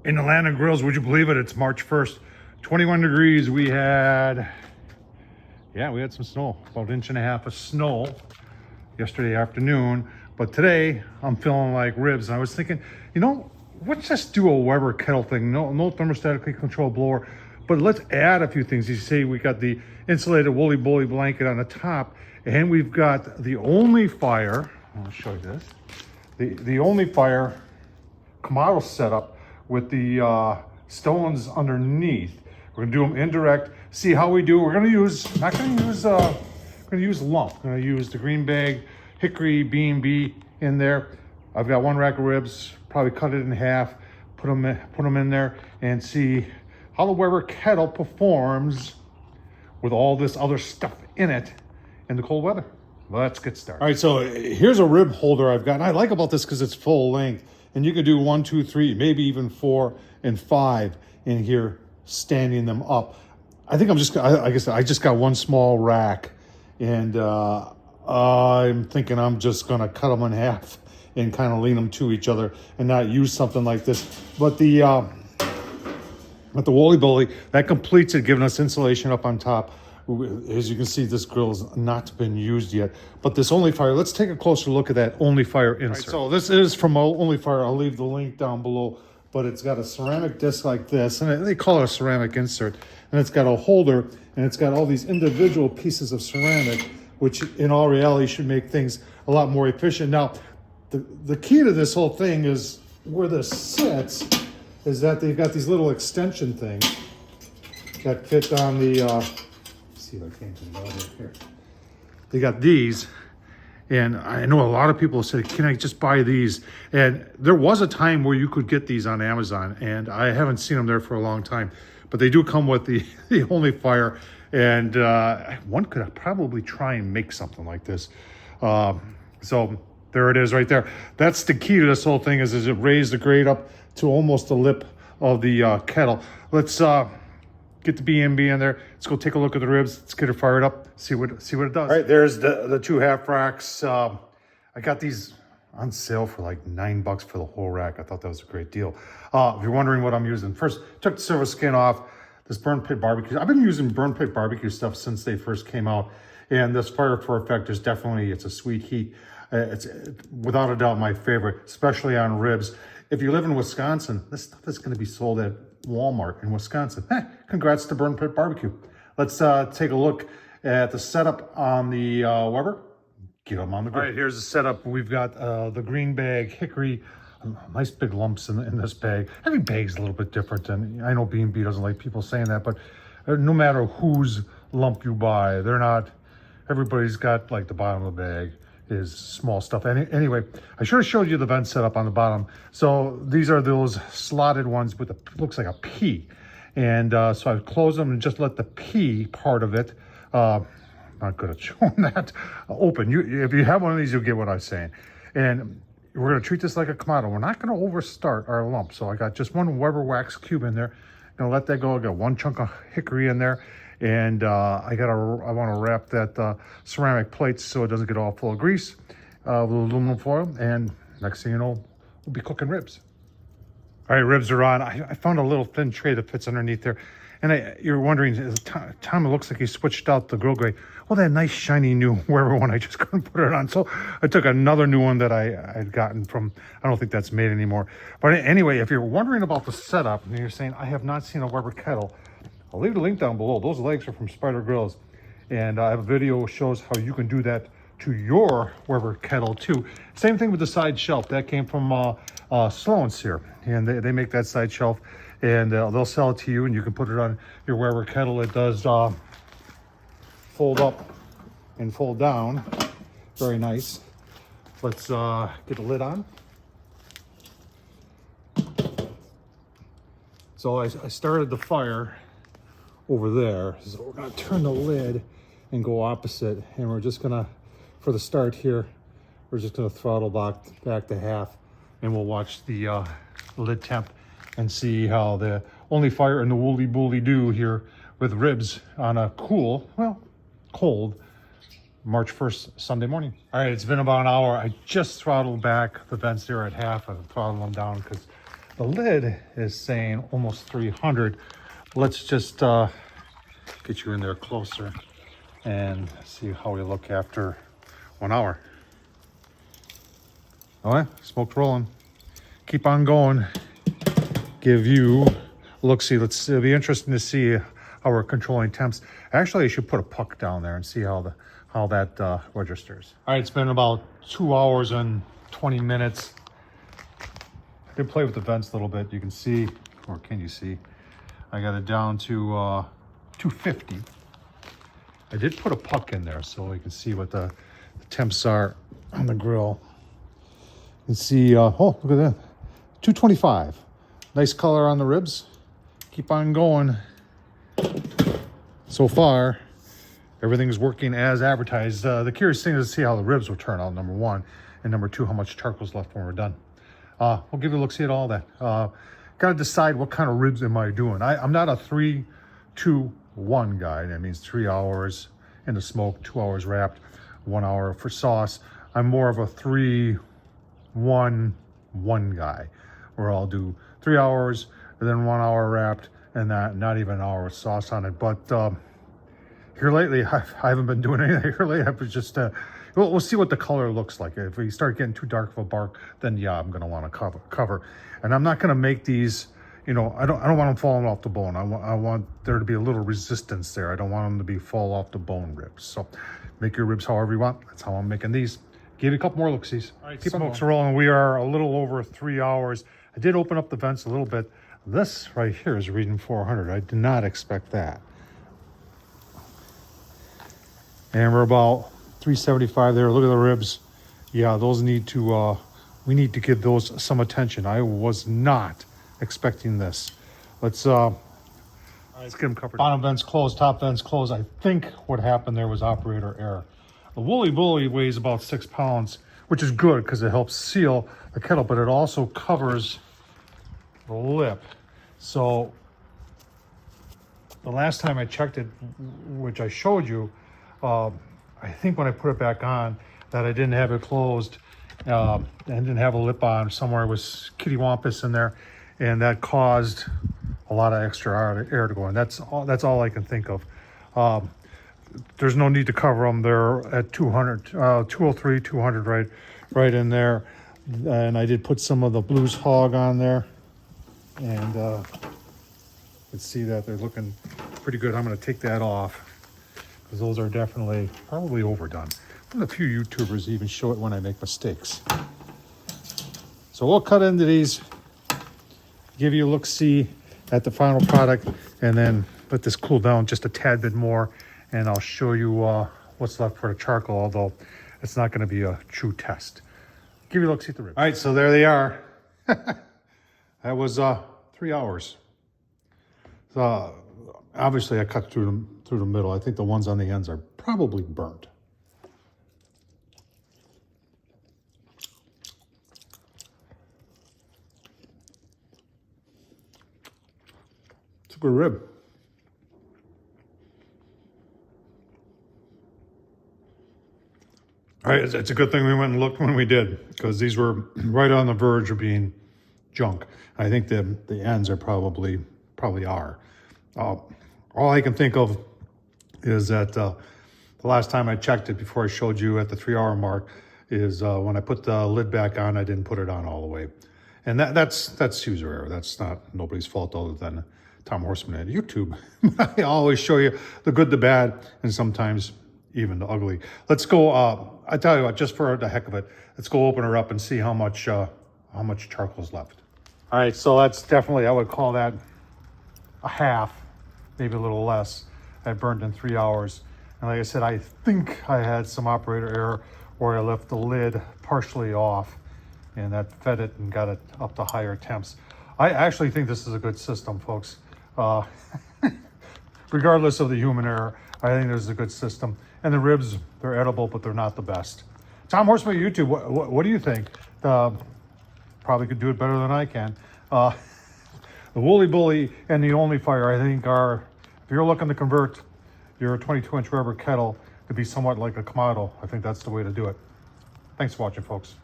In the land of grills, would you believe it? It's March 1st, 21 degrees. We had some snow, about 1.5 inches of snow yesterday afternoon. But today I'm feeling like ribs. And I was thinking, let's just do a Weber kettle thing. No thermostatically controlled blower, but let's add a few things. You see, we got the insulated woolly bully blanket on the top, and we've got the Only Fire. I'll show you this. The Only Fire Kamado setup with the stones underneath. We're gonna do them indirect, see how we do. We're gonna use, we're gonna use lump. We're gonna use the green bag, hickory, B&B in there. I've got one rack of ribs, probably cut it in half, put them in there and see how the Weber kettle performs with all this other stuff in it in the cold weather. Let's get started. All right, so here's a rib holder I've got. And I like about this because it's full length. And you could do 1, 2, 3, maybe even 4 and 5 in here, standing them up. I think I guess I just got one small rack, and I'm thinking I'm just gonna cut them in half and kind of lean them to each other and not use something like this. But the woolly bully, that completes it, giving us insulation up on top. As you can see, this grill has not been used yet. But this Only Fire, let's take a closer look at that Only Fire insert. Right, so this is from Only Fire. I'll leave the link down below. But it's got a ceramic disc like this, and they call it a ceramic insert. And it's got a holder, and it's got all these individual pieces of ceramic, which in all reality should make things a lot more efficient. Now, the key to this whole thing is where this sits, is that they've got these little extension things that fit on the, see if I can't get it out here. They got these, and I know a lot of people said, can I just buy these? And there was a time where you could get these on Amazon, and I haven't seen them there for a long time. But they do come with the Only Fire, and one could probably try and make something like this. So there it is right there. That's the key to this whole thing, is it raised the grate up to almost the lip of the kettle. Let's get the B&B in there. Let's go take a look at the ribs. Let's get it fired up, see what it does. All right, there's the 2 half racks. I got these on sale for like $9 for the whole rack. I thought that was a great deal. If you're wondering what I'm using, first took the silver skin off. This Burn Pit barbecue. I've been using Burn Pit barbecue stuff since they first came out, and this Fire for Effect is definitely, it's a sweet heat. It's without a doubt my favorite, especially on ribs. If you live in Wisconsin, this stuff is going to be sold at Walmart in Wisconsin. Congrats to Burn Pit Barbecue. Let's take a look at the setup on the Weber. Get them on the grill. All right, here's the setup. We've got the green bag hickory. Nice big lumps in this bag. Every bag's a little bit different, and I know B&B doesn't like people saying that, but no matter whose lump you buy, they're not, everybody's got like the bottom of the bag is small stuff. Anyway, I should have showed you the vent setup on the bottom. So these are those slotted ones with looks like a P. And so I close them and just let the P part of it, not good at showing that, open. If you have one of these, you'll get what I'm saying. And we're gonna treat this like a Kamado. We're not gonna overstart our lump. So I got just one Weber wax cube in there. Gonna let that go. I got one chunk of hickory in there. And I want to wrap that ceramic plate so it doesn't get all full of grease with aluminum foil. And next thing you know, we'll be cooking ribs. All right, ribs are on. I found a little thin tray that fits underneath there. And you're wondering, Tom, it looks like he switched out the grill grate. Well, that nice shiny new Weber one, I just couldn't put it on. So I took another new one that I had gotten from, I don't think that's made anymore. But anyway, if you're wondering about the setup and you're saying, I have not seen a Weber kettle, I'll leave the link down below. Those legs are from Spider Grills. And I have a video that shows how you can do that to your Weber kettle too. Same thing with the side shelf. That came from Sloan's here. And they make that side shelf. And they'll sell it to you, and you can put it on your Weber kettle. It does fold up and fold down. Very nice. Let's get the lid on. So I started the fire over there. So we're gonna turn the lid and go opposite, and we're just gonna, for the start here, we're just gonna throttle back to half, and we'll watch the lid temp and see how the Only Fire and the woolly bully do here with ribs on a cold March 1st Sunday morning. All right, it's been about an hour. I just throttled back the vents there at half. I throttled them down because The lid is saying almost 300. Let's just get you in there closer and see how we look after 1 hour. All right, smoke's rolling. Keep on going. Give you a look. See, it'll be interesting to see how we're controlling temps. Actually, I should put a puck down there and see how that registers. All right, it's been about 2 hours and 20 minutes. I did play with the vents a little bit. You can see, or can you see? I got it down to 250. I did put a puck in there so you can see what the temps are on the grill. You can see, oh, look at that, 225. Nice color on the ribs. Keep on going. So far, everything's working as advertised. The curious thing is to see how the ribs will turn out, number one, and number two, how much charcoal's left when we're done. We'll give you a look-see at all that. Got to decide what kind of ribs am I doing. I'm not a 3-2-1 guy. That means 3 hours in the smoke, 2 hours wrapped, 1 hour for sauce. I'm more of a 3-1-1 guy, where I'll do 3 hours and then 1 hour wrapped, and not even an hour with sauce on it. But here lately, I haven't been doing anything. Here lately, I've just we'll see what the color looks like. If we start getting too dark of a bark, then yeah, I'm gonna want to cover. And I'm not gonna make these, I don't want them falling off the bone. I want there to be a little resistance there. I don't want them to be fall off the bone ribs. So make your ribs however you want. That's how I'm making these. Give you a couple more look-sees. All right, smoke's rolling. We are a little over 3 hours. I did open up the vents a little bit. This right here is reading 400. I did not expect that. And we're about 375 there. Look at the ribs. Yeah, those need to, we need to give those some attention. I was not expecting this. Let's get them covered. Bottom vents closed, top vents closed. I think what happened there was operator error. The Woolly Bully weighs about 6 pounds, which is good because it helps seal the kettle, but it also covers the lip. So the last time I checked it, which I showed you, I think when I put it back on, that I didn't have it closed and didn't have a lip on. Somewhere was kitty wampus in there, and that caused a lot of extra air to go in. That's all I can think of. There's no need to cover them. They're at 200, 203, 200 right in there. And I did put some of the Blues Hog on there, and you can see that they're looking pretty good. I'm going to take that off because those are definitely probably overdone. A few YouTubers even show it when I make mistakes. So we'll cut into these, give you a look-see at the final product, and then let this cool down just a tad bit more, and I'll show you what's left for the charcoal, although it's not going to be a true test. Give you a look-see at the ribs. All right, so there they are. That was 3 hours. So obviously I cut through the middle. I think the ones on the ends are probably burnt. It's a good rib. All right, it's a good thing we went and looked when we did, because these were right on the verge of being junk. I think the ends are probably are. All I can think of is that the last time I checked it before I showed you at the 3 hour mark is when I put the lid back on, I didn't put it on all the way. And that's user error. That's not nobody's fault other than Tom Horsman at YouTube. I always show you the good, the bad, and sometimes even the ugly. Let's go, I tell you what, just for the heck of it, let's go open her up and see how much charcoal's left. All right, so that's definitely, I would call that a half, maybe a little less. I burned in 3 hours. And like I said, I think I had some operator error where I left the lid partially off, and that fed it and got it up to higher temps. I actually think this is a good system, folks. Regardless of the human error, I think this is a good system. And the ribs, they're edible, but they're not the best. Tom Horsman YouTube, what do you think? Probably could do it better than I can. The Woolly Bully and the Only Fire, I think, are, if you're looking to convert your 22-inch rubber kettle to be somewhat like a Kamado, I think that's the way to do it. Thanks for watching, folks.